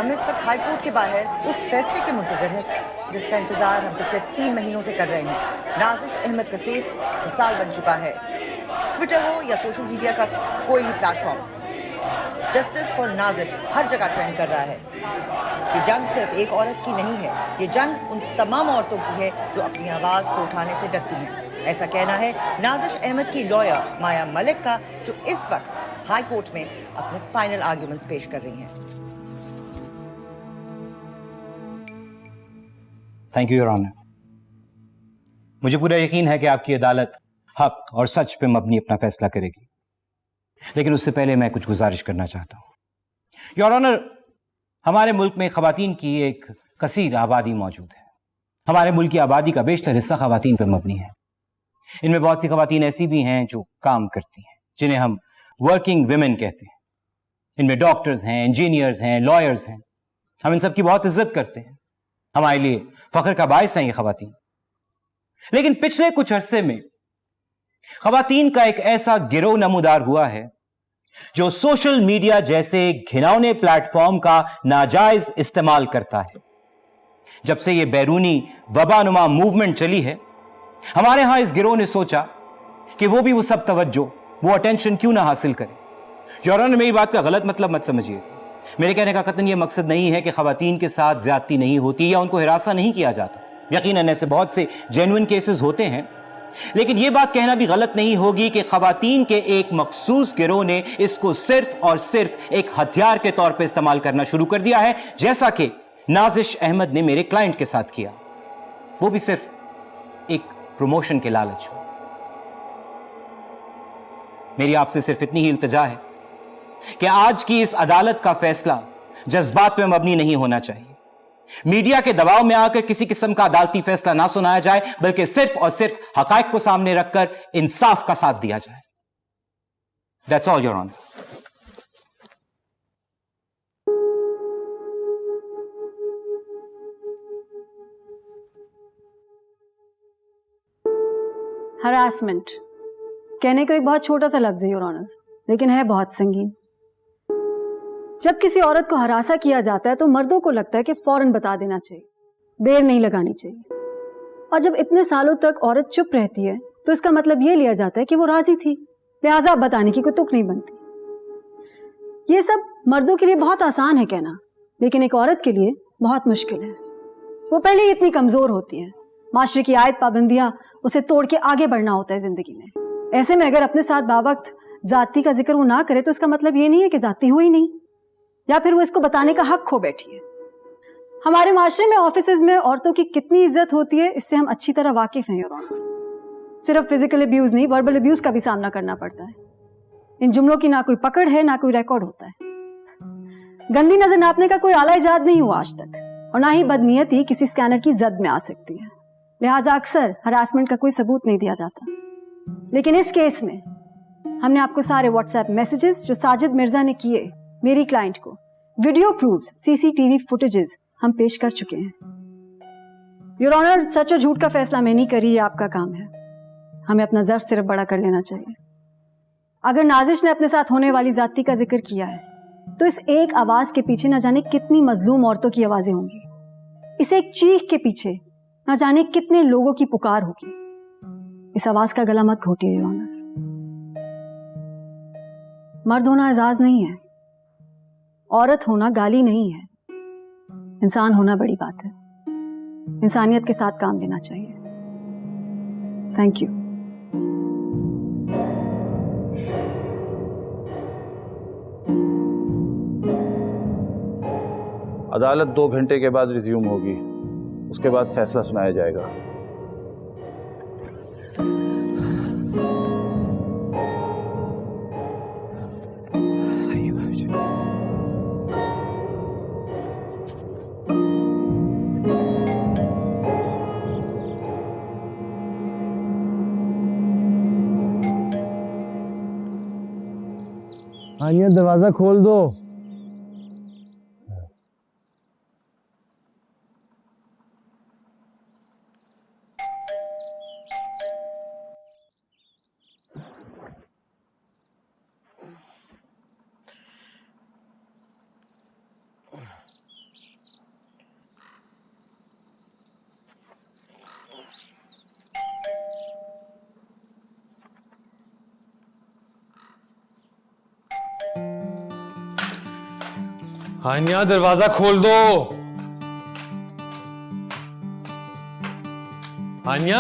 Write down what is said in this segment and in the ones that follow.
हम इस वक्त हाई कोर्ट के बाहर उस फैसले के मुंतजर हैं जिसका इंतजार हम पिछले 3 महीनों से कर रहे हैं। नाजिश अहमद का केस मिसाल बन चुका है। ट्विटर हो या सोशल मीडिया का कोई भी प्लेटफॉर्म, जस्टिस फॉर नाजिश हर जगह ट्रेंड कर रहा है। ये जंग सिर्फ एक औरत की नहीं है, ये जंग उन तमाम औरतों की है जो अपनी आवाज को उठाने से डरती हैं। ऐसा कहना है नाजिश अहमद की लॉयर माया मलिक का, जो इस वक्त हाई कोर्ट में अपने फाइनल आर्ग्यूमेंट्स पेश कर रही हैं। Thank you your honour. मुझे पूरा यकीन है कि आपकी अदालत हक और सच पे मबनी अपना फैसला करेगी, लेकिन उससे पहले मैं कुछ गुजारिश करना चाहता हूं। योर ऑनर, हमारे मुल्क में खवातीन की एक कसीर आबादी मौजूद है। हमारे मुल्क की आबादी का बेशतर हिस्सा खवातीन पर मबनी है। इनमें बहुत सी खवातीन ऐसी भी हैं जो काम करती हैं, जिन्हें हम वर्किंग विमेन कहते हैं। इनमें डॉक्टर्स हैं, इंजीनियर्स हैं, लॉयर्स हैं। हम इन सब की बहुत इज्जत करते हैं। हमारे लिए फख्र का बायस हैं ये खवातीन। लेकिन पिछले कुछ अरसे में खवातीन का एक ऐसा गिरोह नमूदार हुआ है जो सोशल मीडिया जैसे घिनौने प्लेटफॉर्म का नाजायज इस्तेमाल करता है। जब से यह बैरूनी वबानुमा मूवमेंट चली है, हमारे यहां इस गिरोह ने सोचा कि वो भी वो सब तवज्जो, वो अटेंशन क्यों ना हासिल करे। योर ऑनर, मेरी बात का गलत मतलब मत समझिए। मेरे कहने का कतन यह मकसद नहीं है कि खवातीन के साथ ज्यादती नहीं होती या उनको हिरासा नहीं किया जाता। यकीनन ऐसे बहुत से जेन्युइन केसेस होते हैं, लेकिन यह बात कहना भी गलत नहीं होगी कि खवातीन के एक मखसूस गिरोह ने इसको सिर्फ और सिर्फ एक हथियार के तौर पर इस्तेमाल करना शुरू कर दिया है, जैसा कि नाजिश अहमद ने मेरे क्लाइंट के साथ किया, वो भी सिर्फ एक प्रमोशन के लालच में। मेरी आपसे सिर्फ इतनी ही इल्तिजा है कि आज की इस अदालत का फैसला जज्बात में मबनी नहीं होना चाहिए। मीडिया के दबाव में आकर किसी किस्म का अदालती फैसला ना सुनाया जाए, बल्कि सिर्फ और सिर्फ हकायक को सामने रखकर इंसाफ का साथ दिया जाए। That's all your honour. Harassment कहने को एक बहुत छोटा सा लफ्ज है योर ऑनर, लेकिन है बहुत संगीन। जब किसी औरत को हरासा किया जाता है तो मर्दों को लगता है कि फौरन बता देना चाहिए, देर नहीं लगानी चाहिए। और जब इतने सालों तक औरत चुप रहती है तो इसका मतलब यह लिया जाता है कि वो राजी थी, लिहाजा बताने की कोई तुक नहीं बनती। ये सब मर्दों के लिए बहुत आसान है कहना, लेकिन एक औरत के लिए बहुत मुश्किल है। वो पहले ही इतनी कमजोर होती है, माशरे की आयत पाबंदियां उसे तोड़ के आगे बढ़ना होता है जिंदगी में। ऐसे में अगर अपने साथ बावक्त जाति का जिक्र वो ना करे तो इसका मतलब ये नहीं है कि जाति हुई नहीं, या फिर वो इसको बताने का हक खो बैठी है। हमारे माशरे में, ऑफिसेज में औरतों की कितनी इज्जत होती है, इससे हम अच्छी तरह वाकिफ हैं योर ऑनर। सिर्फ फिजिकल अब्यूज नहीं, वर्बल अब्यूज का भी सामना करना पड़ता है। इन जुमलों की ना कोई पकड़ है, ना कोई रिकॉर्ड होता है। गंदी नजर नापने का कोई आला इजाद नहीं हुआ आज तक, और ना ही बदनीयती किसी स्कैनर की जद में आ सकती है। लिहाजा अक्सर हरासमेंट का कोई सबूत नहीं दिया जाता। लेकिन इस केस में हमने आपको सारे व्हाट्सएप मैसेजेस जो साजिद मिर्जा ने किए मेरी क्लाइंट को, वीडियो प्रूफ्स, सीसीटीवी फुटेजेस हम पेश कर चुके हैं। योर ऑनर, सच और झूठ का फैसला मैं नहीं करी, ये आपका काम है। हमें अपना ज़र्फ सिर्फ बड़ा कर लेना चाहिए। अगर नाजिश ने अपने साथ होने वाली जाति का जिक्र किया है तो इस एक आवाज के पीछे न जाने कितनी मजलूम औरतों की आवाजें होंगी। इस एक चीख के पीछे न जाने कितने लोगों की पुकार होगी। इस आवाज का गला मत घोटिए योर ऑनर। मर्द होना एजाज नहीं है, औरत होना गाली नहीं है, इंसान होना बड़ी बात है। इंसानियत के साथ काम लेना चाहिए। Thank you. अदालत 2 घंटे के बाद रिज्यूम होगी, उसके बाद फैसला सुनाया जाएगा। आनिया, दरवाजा खोल दो। हानिया दरवाजा खोल दो। हानिया,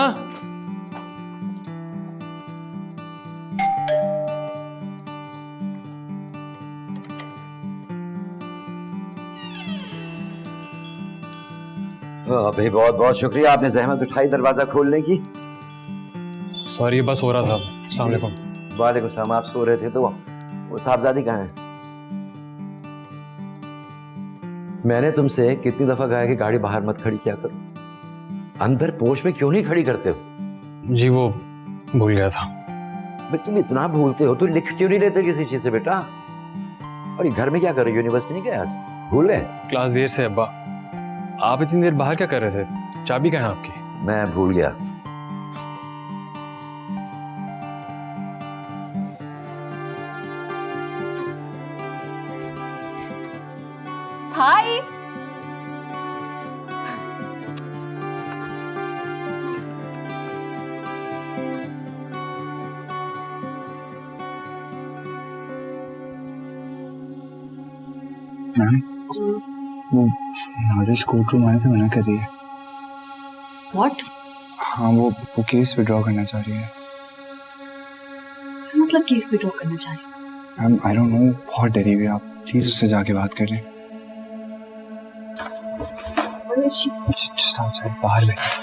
भाई बहुत बहुत शुक्रिया, आपने जहमत उठाई दरवाजा खोलने की। सॉरी बस हो रहा था। अस्सलाम वालेकुम। वालेकुम सलाम। आप सो रहे थे तो वो साहबजादी कहाँ है? मैंने तुमसे कितनी दफा कहा है कि गाड़ी बाहर मत खड़ी किया करो, अंदर पोर्च में क्यों नहीं खड़ी करते हो? जी वो भूल गया था। भाई तुम इतना भूलते हो तो लिख क्यों नहीं लेते किसी चीज से बेटा? और ये घर में क्या कर रहे हो? यूनिवर्सिटी नहीं गए आज? भूल गए? क्लास देर से अब्बा। आप इतनी देर बाहर क्या कर रहे थे? चाबी कहाँ है आपकी? मैं भूल गया। हाय। मैम, वो नाजिश कोर्ट रूम आने से मना कर रही है। व्हाट? हाँ, वो केस विड्रॉ करना चाह रही है। मतलब केस विड्रॉ करना चाह रही है? मैम आई डोंट नो, बहुत डरी हुई है। आप प्लीज उससे जाके बात कर लें। Just outside, बाहर बैठे।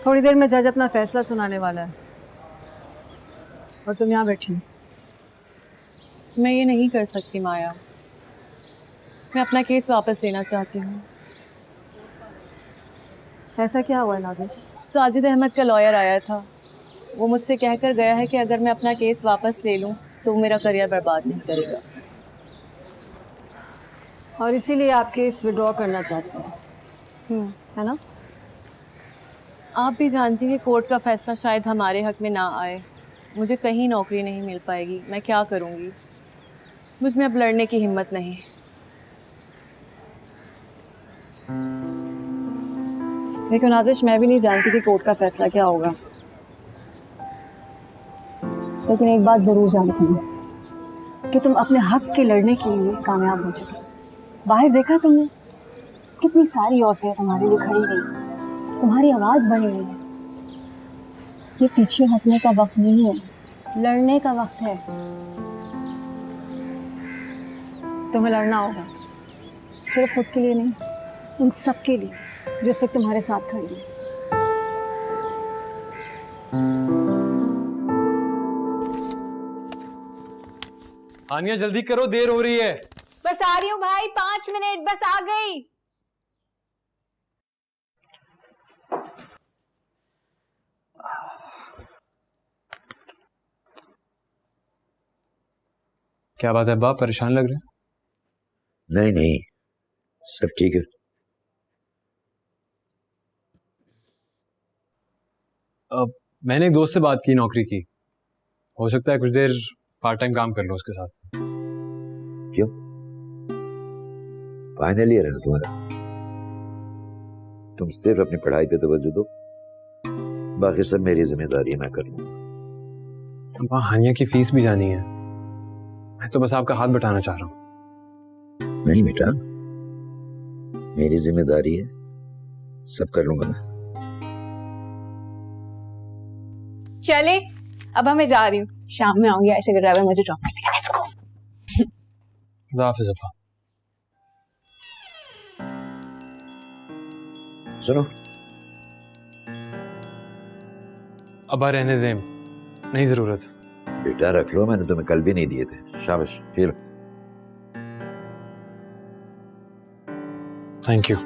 थोड़ी देर में जज अपना फैसला सुनाने वाला है और तुम यहाँ बैठी हो। मैं ये नहीं कर सकती माया, मैं अपना केस वापस लेना चाहती हूँ। ऐसा क्या हुआ है नादिश? साजिद अहमद का लॉयर आया था, वो मुझसे कहकर गया है कि अगर मैं अपना केस वापस ले लूँ तो वो मेरा करियर बर्बाद नहीं करेगा। और इसीलिए आप केस विड्रॉ करना चाहते हैं, है ना? आप भी जानती हैं कोर्ट का फैसला शायद हमारे हक में ना आए, मुझे कहीं नौकरी नहीं मिल पाएगी, मैं क्या करूँगी? मुझ में अब लड़ने की हिम्मत नहीं। देखो नाजिश, मैं भी नहीं जानती कि कोर्ट का फैसला क्या होगा, लेकिन एक बात जरूर जानती हूँ कि तुम अपने हक के लड़ने के लिए कामयाब हो चुके। बाहर देखा तुमने, कितनी सारी औरतें तुम्हारे लिए खड़ी हुई, तुम्हारी आवाज बनी हुई है। ये पीछे हटने का वक्त नहीं है, लड़ने का वक्त है। तुम्हें लड़ना होगा, सिर्फ खुद के लिए नहीं, उन सब के लिए जो इस वक्त तुम्हारे साथ खड़ी है। हानिया जल्दी करो, देर हो रही है। बस आ रही हूँ भाई, 5 मिनट, बस आ गई। क्या बात है अब्बा, परेशान लग रहे हैं? नहीं नहीं, सब ठीक है। मैंने एक दोस्त से बात की नौकरी की, हो सकता है कुछ देर पार्ट टाइम काम कर लो उसके साथ। क्यों? फाइनल ईयर है ना तुम्हारा, तुम सिर्फ अपनी पढ़ाई पे तवज्जो दो, बाकी सब मेरी जिम्मेदारी है, मैं कर लूंगा। अब्बा हानिया की फीस भी जानी है, मैं तो बस आपका हाथ बटाना चाह रहा हूँ। नहीं बेटा, मेरी जिम्मेदारी है, सब कर लूंगा मैं। चले, अब मैं जा रही हूँ, शाम में आऊंगी, आयशा का ड्राइवर मुझे ड्रॉप कर देगा। Let's go. खुदा हाफिज़ अब्बा। सुनो, अब्बा रहने दें, नहीं जरूरत। बेटा रख लो, मैंने तुम्हें कल भी नहीं दिए थे। शाबाश, फिर थैंक यू।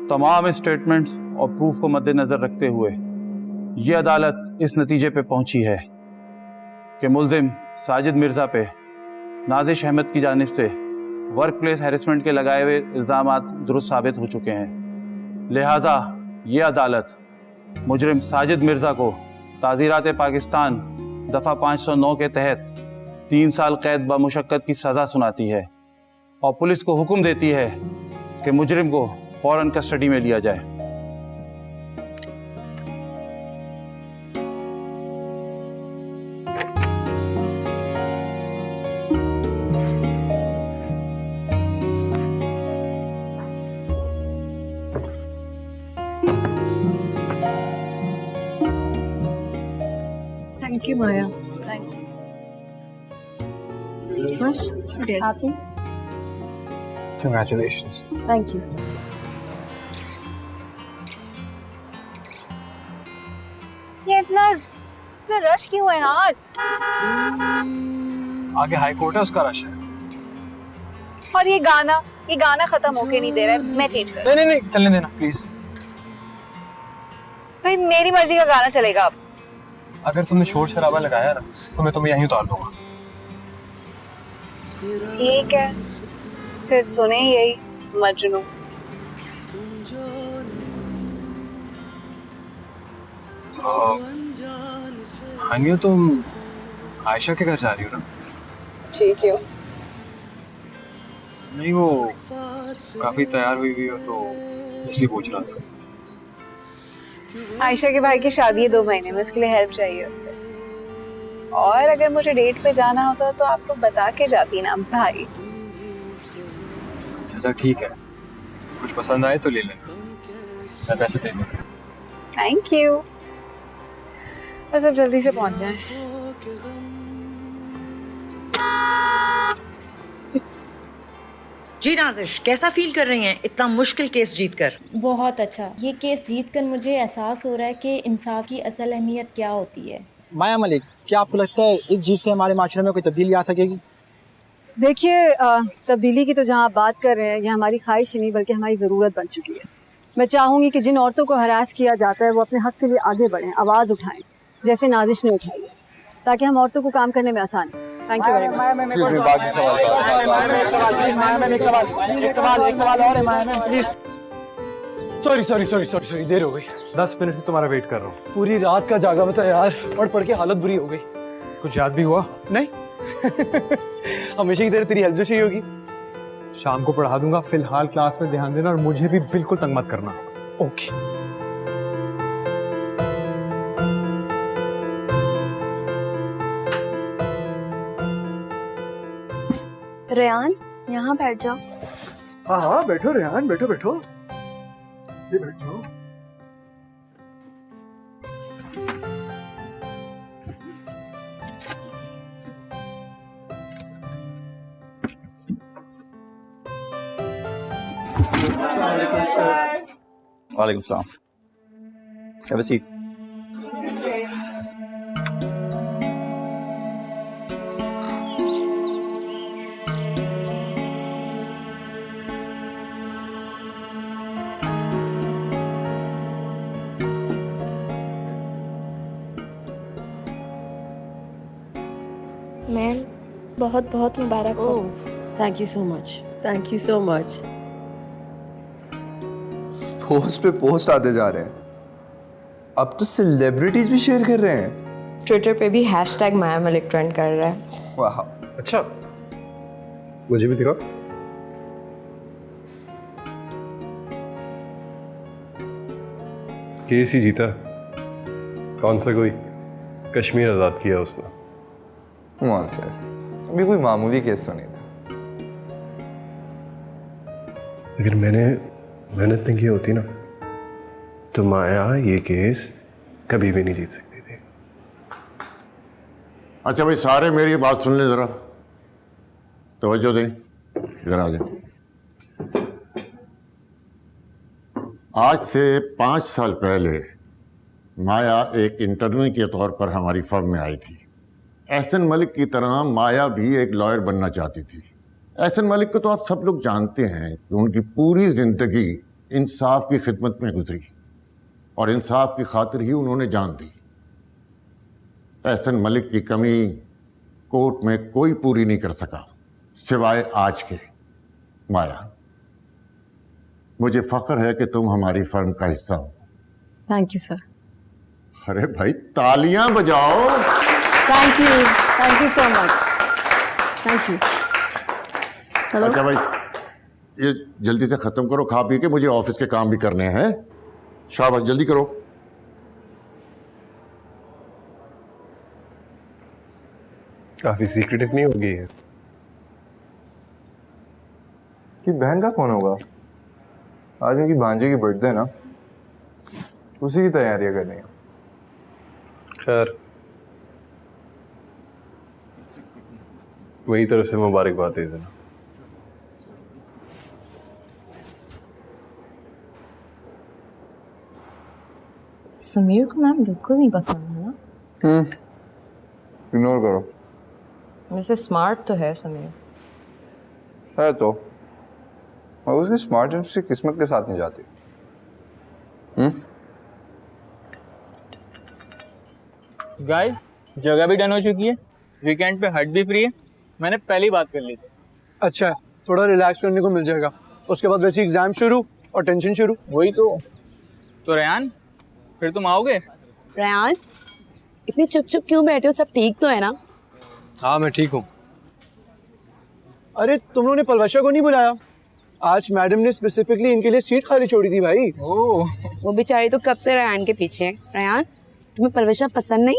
तमाम स्टेटमेंट्स और प्रूफ को मद्देनजर रखते हुए ये अदालत इस नतीजे पे पहुंची है कि मुल्जिम साजिद मिर्जा पे नाजिश अहमद की जानिब से वर्क प्लेस हैरेसमेंट के लगाए हुए इल्ज़ामात दुरुस्त साबित हो चुके हैं। लिहाजा ये अदालत मुजरिम साजिद मिर्जा को ताज़ीरात पाकिस्तान दफ़ा 509 के तहत 3 साल कैद बमुशक्कत की सज़ा सुनाती है और पुलिस को हुक्म देती है कि मुजरिम को फौरन कस्टडी में लिया जाए। Thank you Maya. Thank you. खुश? हैप्पी? कंग्रेचुलेशंस। Thank you. ये इतना रश क्यों है आज? आगे हाई कोर्ट है, उसका रश है। और ये गाना खत्म होके नहीं दे रहा है, मैं चेंज कर। नहीं, चलने देना प्लीज। भाई मेरी मर्जी का गाना चलेगा अब। अगर तुमने शोर शराबा लगाया ना तो मैं तुम्हें यहीं उतार दूंगा। ठीक है, फिर सुने यही मजनू। हानिया, तुम आयशा के घर जा रही हो ना? जी, क्यों? नहीं, वो काफी तैयार हुई हो तो इसलिए पूछ रहा था। आयशा के भाई की शादी है 2 महीने में, उसके लिए हेल्प चाहिए उससे। और अगर मुझे डेट पे जाना होता तो आपको बता के जाती ना भाई। अच्छा ठीक है, कुछ पसंद आए तो ले लेना, मैं पैसे दे दूंगा। Thank you. बस अब जल्दी से पहुंच जाएं। जी नाजिश, कैसा फील कर रही हैं इतना मुश्किल केस जीतकर? बहुत अच्छा। ये केस जीतकर मुझे एहसास हो रहा है कि इंसाफ की असल अहमियत क्या होती है। माया मलिक, क्या आपको लगता है इस जीत से हमारे माशरे में कोई तब्दीली आ सकेगी? देखिए, तब्दीली की तो जहाँ आप बात कर रहे हैं, यह हमारी ख्वाहिश ही नहीं बल्कि हमारी ज़रूरत बन चुकी है। मैं चाहूँगी कि जिन औरतों को हरास किया जाता है वो अपने हक़ के लिए आगे बढ़ें, आवाज़ उठाएं, जैसे नाजिश ने उठाई है, ताकि हम औरतों को काम करने में आसान हो। Thank you very much. Sorry, देर हो गई। 10 मिनट से तुम्हारा वेट कर रहा हूँ। पूरी रात का जागा बता यार, पढ़ के हालत बुरी हो गई। कुछ याद भी हुआ? नहीं हमेशा की तरह तेरी हेल्प चाहिए होगी। शाम को पढ़ा दूंगा, फिलहाल क्लास में ध्यान देना और मुझे भी बिल्कुल तंग मत करना। ओके। रेयान, यहाँ बैठ जाओ। हाँ, बैठो रेहान, बैठो। ये बैठो। वालेकुम सलाम। Have a seat. मैम, बहुत बहुत मुबारक हो। Thank you so much, thank you so much. Post पे पोस्ट आते जा रहे हैं, अब तो सेलिब्रिटीज भी शेयर कर रहे हैं। ट्विटर पे भी हैशटैग माया मलिक ट्रेंड कर रहा है। वाह, अच्छा, मुझे भी दिखाओ। केस ही जीता, कौन सा कोई कश्मीर आज़ाद किया उसने। सर, अभी कोई मामूली केस तो नहीं था। अगर मैंने मेहनत नहीं की होती ना तो माया ये केस कभी भी नहीं जीत सकती थी। अच्छा भाई, सारे मेरी बात सुन ले जरा, तवज्जो दें, इधर आ जाए। आज से 5 साल पहले माया एक इंटर्न के तौर पर हमारी फर्म में आई थी। एहसन मलिक की तरह माया भी एक लॉयर बनना चाहती थी। एहसन मलिक को तो आप सब लोग जानते हैं कि उनकी पूरी जिंदगी इंसाफ की खिदमत में गुजरी और इंसाफ की खातिर ही उन्होंने जान दी। एहसन मलिक की कमी कोर्ट में कोई पूरी नहीं कर सका सिवाय आज के। माया, मुझे फख्र है कि तुम हमारी फर्म का हिस्सा हो। Thank you sir. अरे भाई, तालियां बजाओ। Thank you so much. Thank you. अच्छा भाई, ये जल्दी से खत्म करो खा पी के, मुझे ऑफिस के काम भी करने हैं। शाबाश, जल्दी करो। काफी सीक्रेटिव नहीं होगी ये? कि बहन का कौन होगा? आज उनकी भांजे की बर्थडे है ना, उसी की तैयारियां करनी है। खैर, वही तरफ से मुबारकबाद दे देना। समीर को मैम बिल्कुल नहीं पसंद है ना? इग्नोर करो। वैसे स्मार्ट तो है समीर। है तो, और उसकी स्मार्टनेस उसकी किस्मत के साथ नहीं जाती। गाइस, जगह भी डन हो चुकी है, वीकेंड पे हट भी फ्री है। मैंने पहली बात कर ली थी। अच्छा, थोड़ा रिलैक्स करने को मिल जाएगा, उसके बाद वैसे एग्जाम शुरू और टेंशन शुरू। वही तो रेहान, फिर तुम आओगे? रेहान, इतनी चुप चुप क्यों बैठे हो? सब ठीक तो है ना? हाँ, मैं ठीक हूँ। अरे तुम लोगों ने पलवशा को नहीं बुलाया? आज मैडम ने स्पेसिफिकली इनके लिए सीट खाली छोड़ी थी भाई। ओह, वो बेचारी तो कब से रेहान के पीछे है। रेहान, तुम्हें पलवशा पसंद नहीं?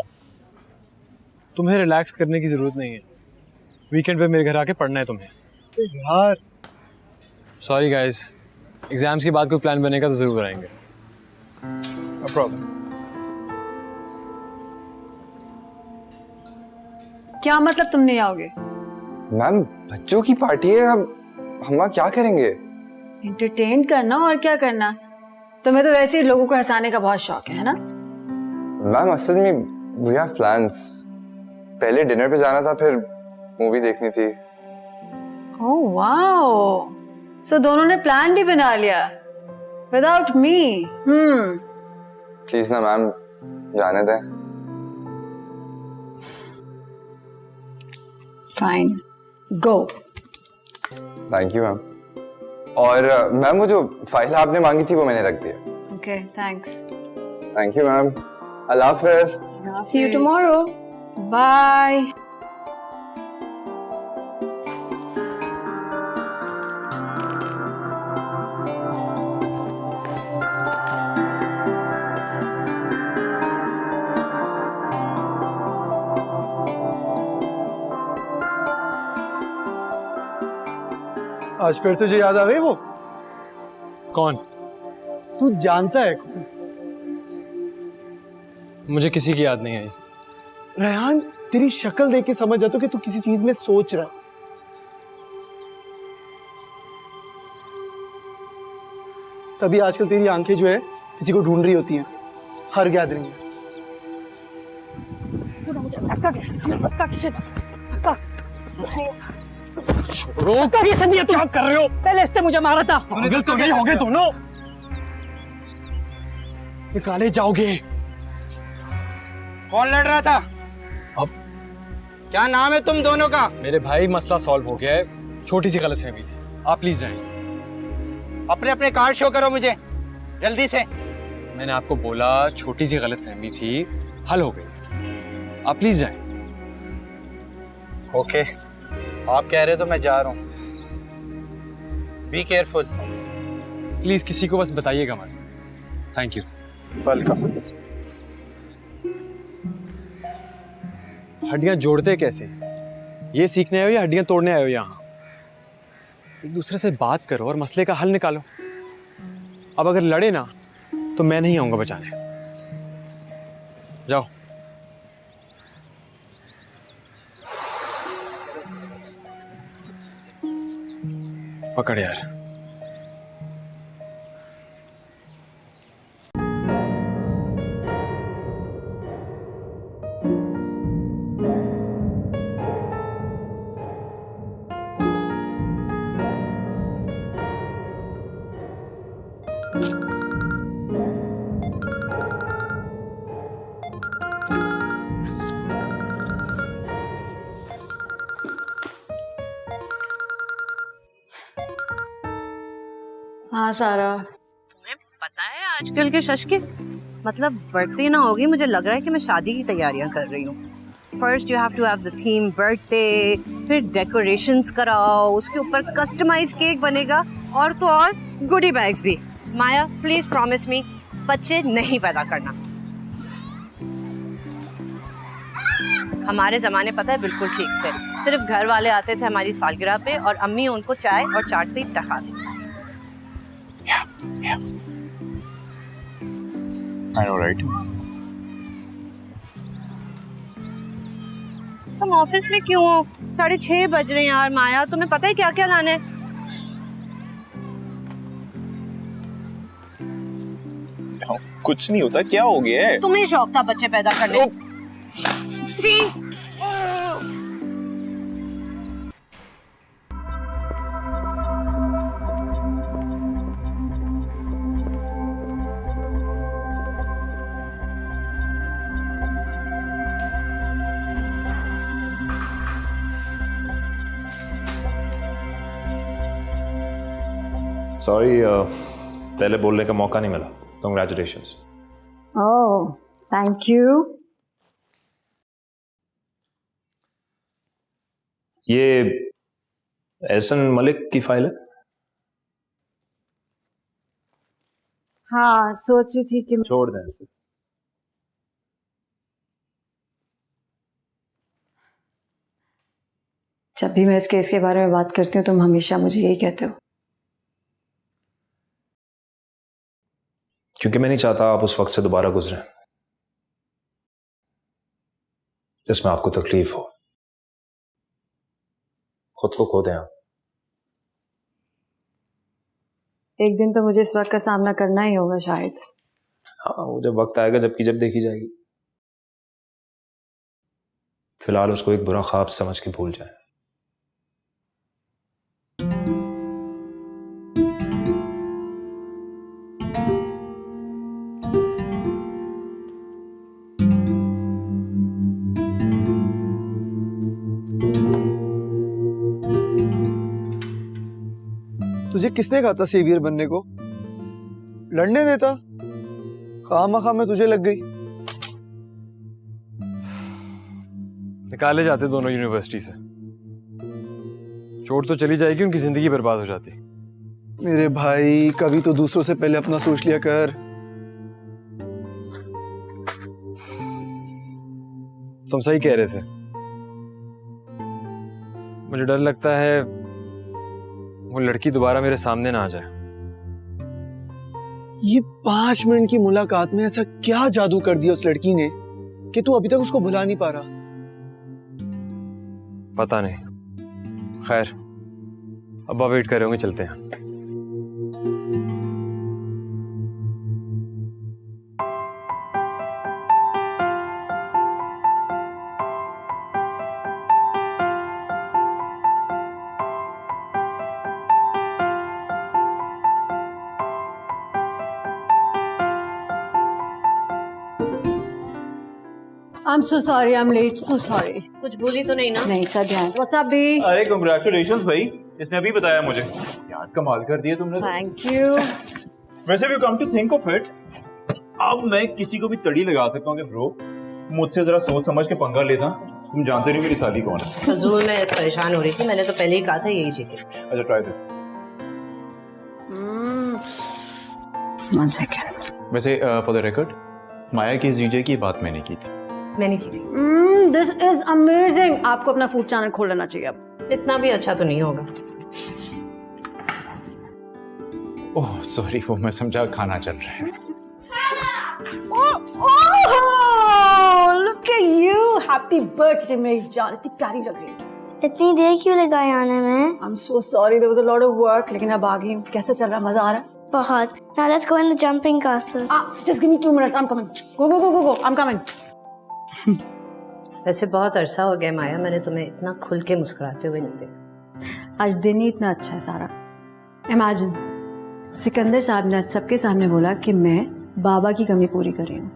तुम्हें रिलैक्स करने की जरूरत नहीं है, वीकेंड पे मेरे घर आके पढ़ना है तुम्हें। यार सॉरी गाइस, एग्जाम्स के बाद कोई प्लान बनेगा तो जरूर कराएंगे। No problem. क्या मतलब तुम नहीं आओगे? मैम, बच्चों की पार्टी है, अब हम वहाँ क्या करेंगे? एंटरटेन करना और क्या करना। तुम्हें तो वैसे ही लोगों को हंसाने का बहुत शौक है ना? मैम, असल में वी हैव प्लान्स। पहले डिनर पे जाना था, फिर मूवी देखनी थी। ओह वाओ, सो दोनों ने प्लान भी बना लिया विदाउट मी। प्लीज ना मैम, जाने दें। Fine, go. Thank you ma'am. और मैम, वो जो फाइल आपने मांगी थी वो मैंने रख दिया। Okay, thanks. Thank you ma'am. अल्लाह हाफिज़। See you tomorrow. Bye. आज फिर तुझे याद आ गई वो? कौन? तू जानता है कौन? मुझे किसी की याद नहीं आई। रेहान, तेरी शक्ल देख के समझ जाता हूँ कि तू किसी चीज में सोच रहा है। तभी आजकल तेरी आंखें जो है किसी को ढूंढ रही होती हैं हर गैदरिंग में। क्या कर रहे हो? पहले इससे मुझे मारा था। पागल तो नहीं होगे दोनों? निकाले जाओगे। कौन लड़ रहा था? अब क्या नाम है तुम दोनों का? मेरे भाई, मसला सॉल्व हो गया है, छोटी सी गलतफहमी थी, आप प्लीज जाएं। अपने अपने कार्ड शो करो मुझे जल्दी से। मैंने आपको बोला छोटी सी गलतफहमी थी, हल हो गई, आप प्लीज जाएं। ओके, आप कह रहे तो मैं जा रहा हूँ। Be careful. प्लीज किसी को बस बताइएगा मत। Thank you. वेलकम। हड्डियां जोड़ते कैसे, ये सीखने आए हो या हड्डियां तोड़ने आए हो यहाँ? एक दूसरे से बात करो और मसले का हल निकालो। अब अगर लड़े ना तो मैं नहीं आऊंगा बचाने। जाओ। पकड़ यार। हाँ सारा, तुम्हें पता है आजकल के शश मतलब बर्थडे ना होगी, मुझे लग रहा है कि मैं शादी की तैयारियां कर रही हूँ। First you have to have the theme birthday, फिर डेकोरेशंस कराओ, उसके ऊपर कस्टमाइज केक बनेगा और तो और गुडी बैग्स भी। माया प्लीज प्रॉमिस मी बच्चे नहीं पैदा करना। हमारे ज़माने पता है बिल्कुल ठीक थे, सिर्फ घर वाले आते थे हमारी सालगिरह पे और अम्मी उनको चाय और चाट पे टका देती थी। I know, right? तुम ऑफिस में क्यों हो? 6:30 बज रहे हैं यार। माया तुम्हें पता है क्या क्या लाना है? कुछ नहीं होता, क्या हो गया है? तुम्हें शौक था बच्चे पैदा करने। सी सॉरी, पहले बोलने का मौका नहीं मिला। कंग्रेचुलेशंस। Oh thank you. ये एहसन मलिक की फाइल है? हाँ सोच रही थी कि छोड़ दें इसे। जब भी मैं इस केस के बारे में बात करती हूँ तुम हमेशा मुझे यही कहते हो। क्योंकि मैं नहीं चाहता आप उस वक्त से दोबारा गुजरें जिसमें आपको तकलीफ हो, खुद को खो दें आप। एक दिन तो मुझे इस वक्त का सामना करना ही होगा शायद। हाँ, वो जब वक्त आएगा जबकि जब देखी जाएगी। फिलहाल उसको एक बुरा ख्वाब समझ के भूल जाए। तुझे किसने कहा था सेवियर बनने को? लड़ने देता, खामखा में तुझे लग गई। निकाले जाते दोनों यूनिवर्सिटी से। चोट तो चली जाएगी, उनकी जिंदगी बर्बाद हो जाती। मेरे भाई कभी तो दूसरों से पहले अपना सोच लिया कर। तुम सही कह रहे थे। मुझे डर लगता है वो लड़की दोबारा मेरे सामने ना आ जाए। ये 5 मिनट की मुलाकात में ऐसा क्या जादू कर दिया उस लड़की ने कि तू अभी तक उसको भुला नहीं पा रहा? पता नहीं। खैर, अब्बा वेट कर रहे होंगे, चलते हैं। I'm so sorry, I'm late, so sorry. कुछ भूली तो नहीं ना? नहीं सर, ध्यान। What's up, B? अरे कंग्रेचुलेशंस भाई, इसने अभी बताया मुझे। यार कमाल कर दिया तुमने। Thank you. वैसे भी come to think of it, अब मैं किसी को भी तड़ी लगा सकता हूँ कि ब्रो मुझसे जरा सोच समझ के पंगा लेता। तुम जानते नहीं मेरी साली कौन है। फजूल में परेशान हो रही थी, मैंने तो पहले ही कहा था यही जीते। अच्छा ट्राई दिस। One second. वैसे फॉर द रिकॉर्ड, माया की जीजे की बात मैंने की थी। मैंने की थी। This is amazing. आपको अपना फूड चैनल खोल लेना चाहिए अब। इतना भी अच्छा तो नहीं होगा। ओह सॉरी, वो मैं समझा खाना चल रहा है। Look at you! Happy birthday मेरी जान, इतनी प्यारी लग रही है। इतनी देर क्यों लगाई आने में? I'm so sorry, there was a lot of work, लेकिन अब आ गई हूँ। कैसा चल रहा है? मजा आ रहा है? बहुत। Now let's go in the jumping castle. Just give me 2 minutes, I'm coming. Go, I'm coming. वैसे बहुत अरसा हो गया माया, मैंने तुम्हें इतना खुल के मुस्कुराते हुए नहीं देखा। आज दिन ही इतना अच्छा है सारा। Imagine, सिकंदर साहब ने आज सबके सामने बोला कि मैं बाबा की कमी पूरी कर रही हूँ।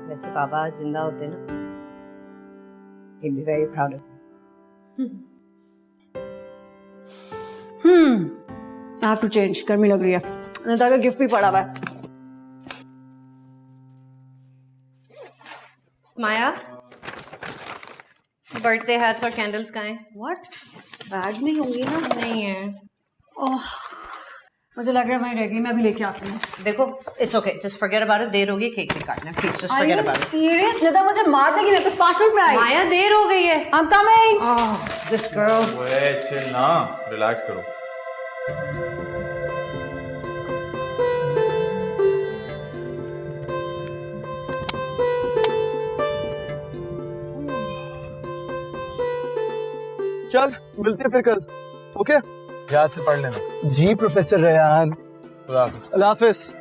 वैसे बाबा आज जिंदा होते ना, he'd be very proud of you. I have to change, गर्मी लग रही है। अनिता का गिफ्ट भी पड़ा हुआ है। माया, बर्थडे हैट्स और कैंडल्स कहाँ हैं? What? बैग में होंगी ना? नहीं है। ओह, मुझे लग रहा है वहीं रह गई, मैं अभी लेके आती हूँ। देखो, it's okay, just forget about it, देर होगी, केक भी काटना, please just forget about it. Serious? Nida मुझे मार देगी, मेरे पास 5 मिनट में आई। माया, देर हो गई है। I'm coming. Oh, this girl. ओए चिल ना, रिलैक्स करो। चल मिलते हैं फिर कल, ओके? याद से पढ़ लेना। जी प्रोफेसर रेयान। अल्लाह हाफिज।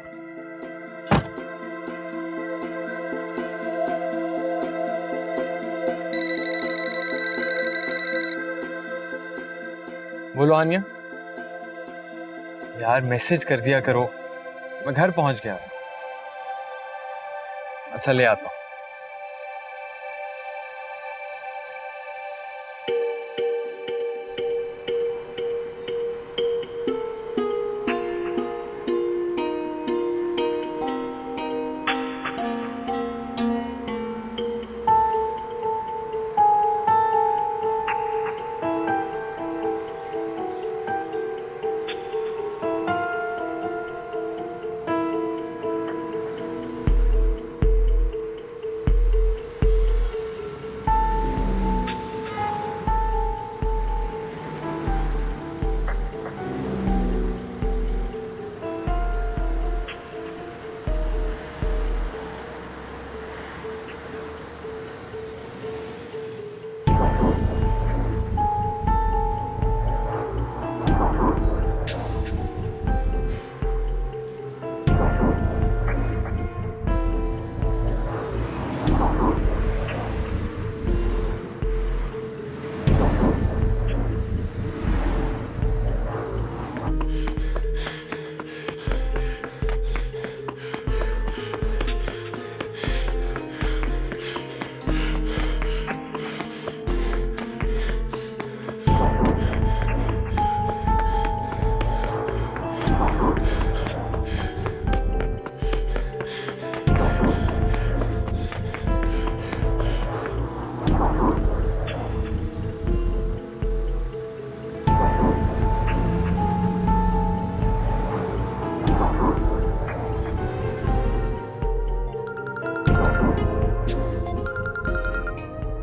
बोलो हानिया। यार मैसेज कर दिया करो, मैं घर पहुंच गया। अच्छा ले आता हूँ।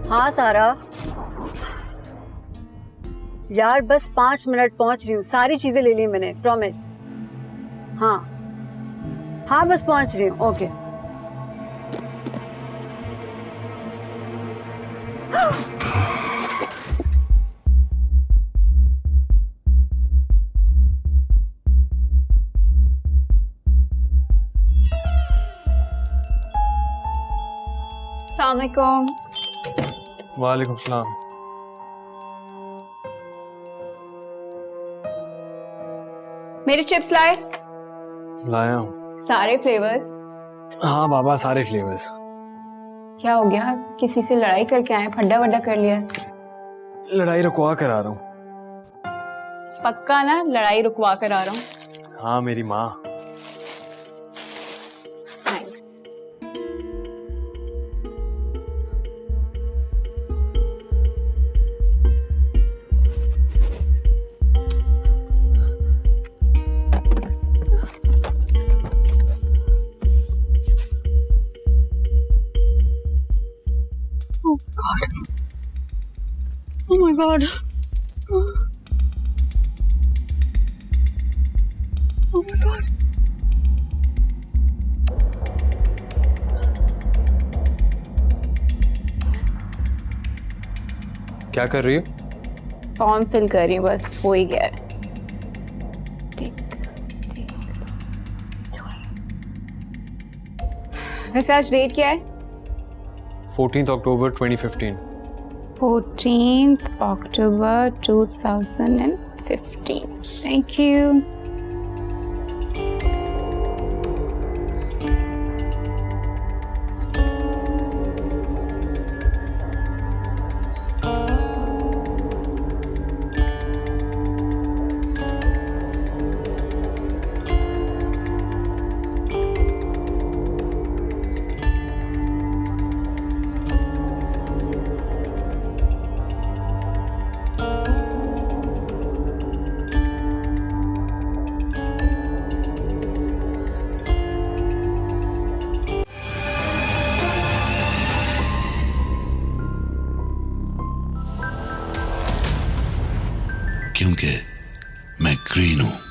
हाँ सारा, यार बस 5 मिनट, पहुंच रही हूँ। सारी चीजें ले ली मैंने, प्रॉमिस। हाँ हाँ बस पहुंच रही हूँ। ओके। अस्सलाम वालेकुम। वालेकुम सलाम। मेरे चिप्स लाए? लाया हूँ। सारे फ्लेवर्स? हाँ बाबा, सारे फ्लेवर्स। क्या हो गया, किसी से लड़ाई करके आए, फड्डा वड्डा कर लिया? लड़ाई रुकवा कर आ रहा हूँ। पक्का ना लड़ाई रुकवा कर आ रहा हूँ? हाँ मेरी माँ। Oh my God. क्या कर रही हो? फॉर्म फिल कर रही हूँ, बस हो ही गया है। वैसे आज डेट क्या है? 14 अक्टूबर 2015। 14th October 2015. Thank you. क्योंकि मैं ग्रीन हूं।